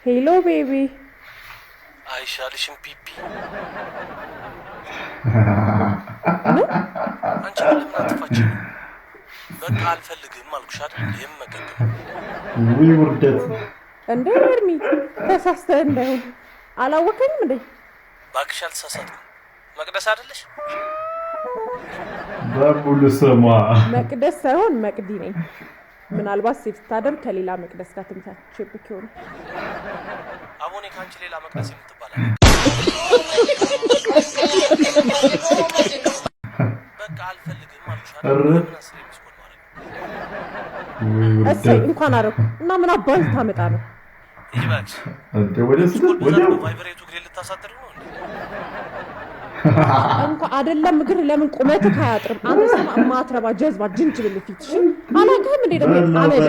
ሄሎ ቤቢ አይሻልሽም ፒፒ ምን አንቺ ለምን አትፋችኝ በቃ አልፈልግም አልኩሽ አይደል እንደም መገገም ወይ ውርደት እንዴ ኤርሚ ተሳስተህ እንዳይሆን አላወቀኝም እንዴ ባክሽ አልተሳሳትኩም መቅደስ አይደለሽ በሙሉ ስሟ መቅደስ ሳይሆን መቅዲ ነኝ ምናልባት ሴት ታደርግ ከሌላ መቅደስ ጋር ተመሳጭብክ ይሆን አቦኔ ካንቺ ሌላ መቅደስ የምትባል በቃ አልፈልግም አልኩሽ አይደል ለምን አስሬ ምስኮል ማድረግ እሰይ እንኳን አረኩ እና ምን አባል ታመጣ ነው ይባክሽ እንዴ ወደ ቫይብሬቱ ግሬ ልታሳጥሪ ነው እንኳን አይደለም እግር ለምን ቁመትህ አያጥርም አንተ ሰማ ማትረባ ጀዝባ ጅንጅብል ፊትሽ አላውቅም እንዴ ደግሞ አመዳ